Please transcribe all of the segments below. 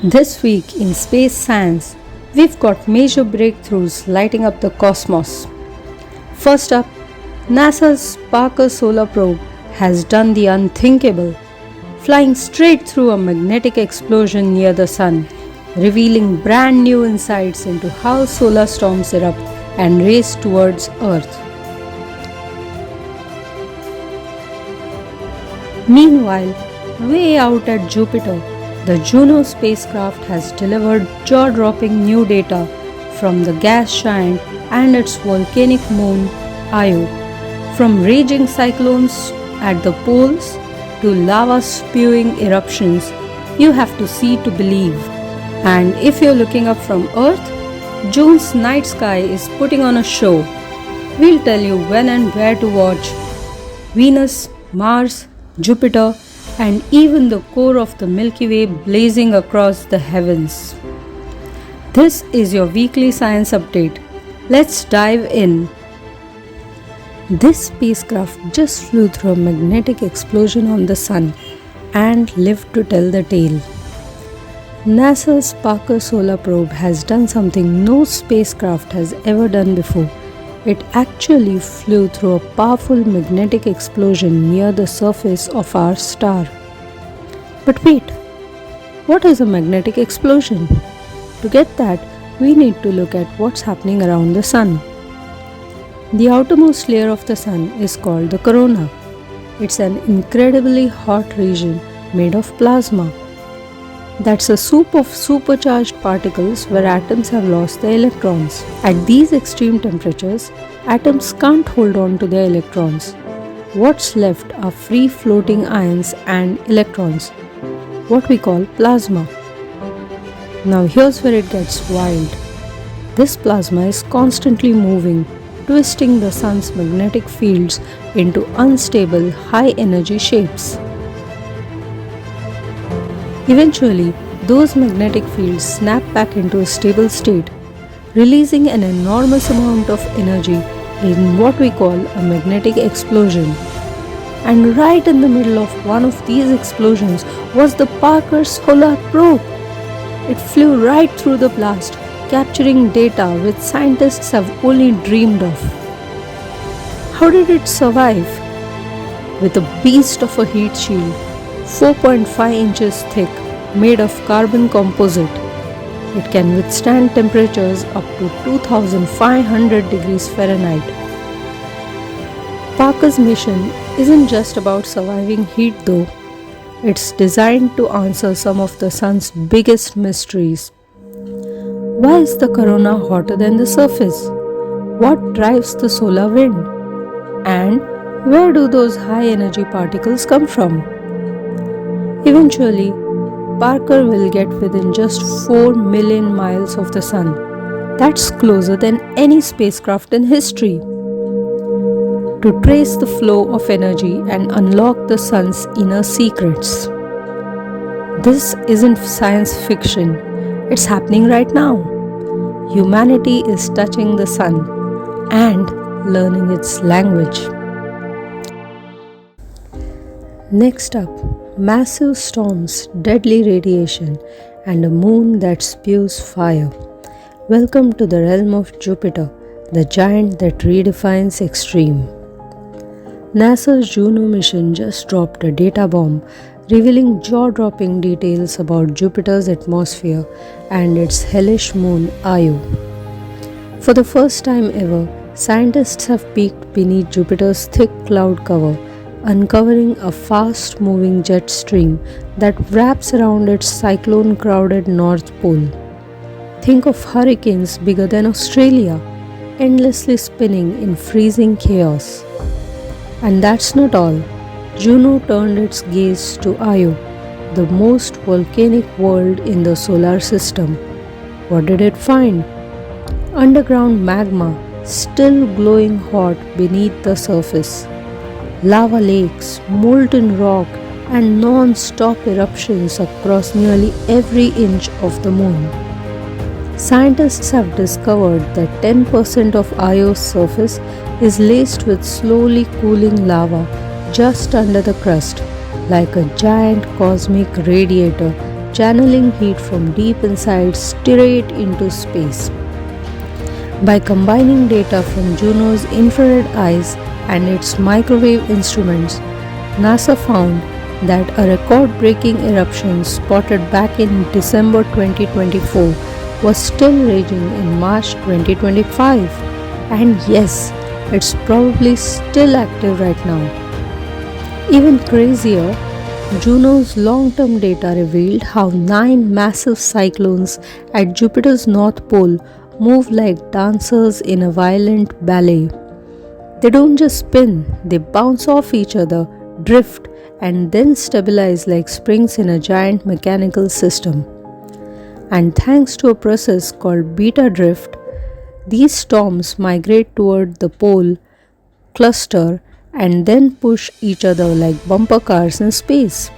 This week in space science, we've got major breakthroughs lighting up the cosmos. First up, NASA's Parker Solar Probe has done the unthinkable, flying straight through a magnetic explosion near the Sun, revealing brand new insights into how solar storms erupt and race towards Earth. Meanwhile, way out at Jupiter, the Juno spacecraft has delivered jaw-dropping new data from the gas giant and its volcanic moon Io. From raging cyclones at the poles to lava-spewing eruptions, you have to see to believe. And if you're looking up from Earth, June's night sky is putting on a show. We'll tell you when and where to watch Venus, Mars, Jupiter, and even the core of the Milky Way blazing across the heavens. This is your weekly science update. Let's dive in. This spacecraft just flew through a magnetic explosion on the Sun and lived to tell the tale. NASA's Parker Solar Probe has done something no spacecraft has ever done before. It actually flew through a powerful magnetic explosion near the surface of our star. But wait, what is a magnetic explosion? To get that, we need to look at what's happening around the Sun. The outermost layer of the Sun is called the corona. It's an incredibly hot region made of plasma. That's a soup of supercharged particles where atoms have lost their electrons. At these extreme temperatures, atoms can't hold on to their electrons. What's left are free-floating ions and electrons, what we call plasma. Now here's where it gets wild. This plasma is constantly moving, twisting the Sun's magnetic fields into unstable, high-energy shapes. Eventually, those magnetic fields snap back into a stable state, releasing an enormous amount of energy in what we call a magnetic explosion. And right in the middle of one of these explosions was the Parker Solar Probe. It flew right through the blast, capturing data which scientists have only dreamed of. How did it survive? With a beast of a heat shield, 4.5 inches thick, made of carbon composite. It can withstand temperatures up to 2500 degrees Fahrenheit. Parker's mission isn't just about surviving heat though. It's designed to answer some of the Sun's biggest mysteries. Why is the corona hotter than the surface? What drives the solar wind? And where do those high energy particles come from? Eventually, Parker will get within just 4 million miles of the Sun. That's closer than any spacecraft in history. To trace the flow of energy and unlock the Sun's inner secrets. This isn't science fiction, it's happening right now. Humanity is touching the Sun and learning its language. Next up, massive storms, deadly radiation, and a moon that spews fire. Welcome to the realm of Jupiter, the giant that redefines extreme. NASA's Juno mission just dropped a data bomb revealing jaw-dropping details about Jupiter's atmosphere and its hellish moon Io. For the first time ever, scientists have peeked beneath Jupiter's thick cloud cover, uncovering a fast-moving jet stream that wraps around its cyclone-crowded North Pole. Think of hurricanes bigger than Australia, endlessly spinning in freezing chaos. And that's not all. Juno turned its gaze to Io, the most volcanic world in the solar system. What did it find? Underground magma, still glowing hot beneath the surface. Lava lakes, molten rock, and non-stop eruptions across nearly every inch of the moon. Scientists have discovered that 10% of Io's surface is laced with slowly cooling lava just under the crust, like a giant cosmic radiator channeling heat from deep inside straight into space. By combining data from Juno's infrared eyes and its microwave instruments, NASA found that a record-breaking eruption spotted back in December 2024 was still raging in March 2025. And yes, it's probably still active right now. Even crazier, Juno's long-term data revealed how 9 massive cyclones at Jupiter's north pole move like dancers in a violent ballet. They don't just spin, they bounce off each other, drift, and then stabilize like springs in a giant mechanical system. And thanks to a process called beta drift, these storms migrate toward the pole cluster and then push each other like bumper cars in space.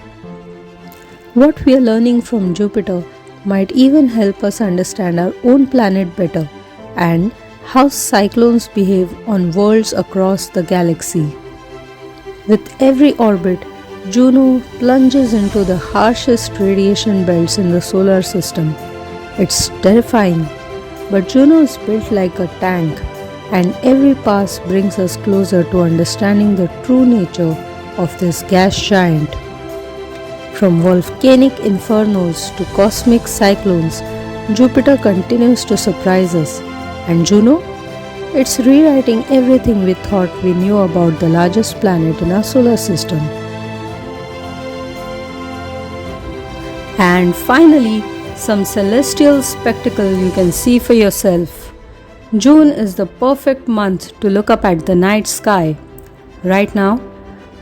What we are learning from Jupiter might even help us understand our own planet better and how cyclones behave on worlds across the galaxy. With every orbit, Juno plunges into the harshest radiation belts in the solar system. It's terrifying, but Juno is built like a tank, and every pass brings us closer to understanding the true nature of this gas giant. From volcanic infernos to cosmic cyclones, Jupiter continues to surprise us. And Juno? It's rewriting everything we thought we knew about the largest planet in our solar system. And finally, some celestial spectacle you can see for yourself. June is the perfect month to look up at the night sky. Right now,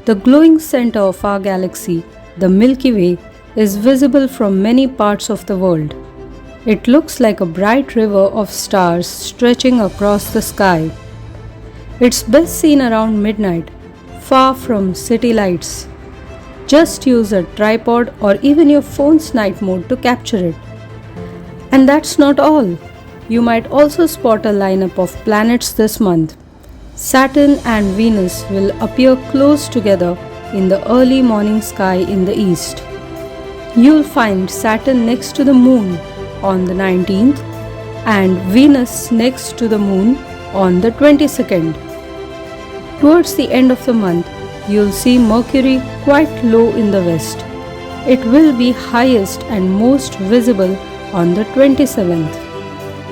the glowing center of our galaxy, the Milky Way, is visible from many parts of the world. It looks like a bright river of stars stretching across the sky. It's best seen around midnight, far from city lights. Just use a tripod or even your phone's night mode to capture it. And that's not all. You might also spot a lineup of planets this month. Saturn and Venus will appear close together in the early morning sky in the east. You'll find Saturn next to the Moon on the 19th and Venus next to the Moon on the 22nd. Towards the end of the month, you'll see Mercury quite low in the west. It will be highest and most visible on the 27th.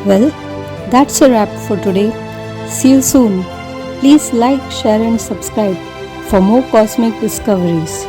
Well, that's a wrap for today. See you soon. Please like, share and subscribe for more cosmic discoveries.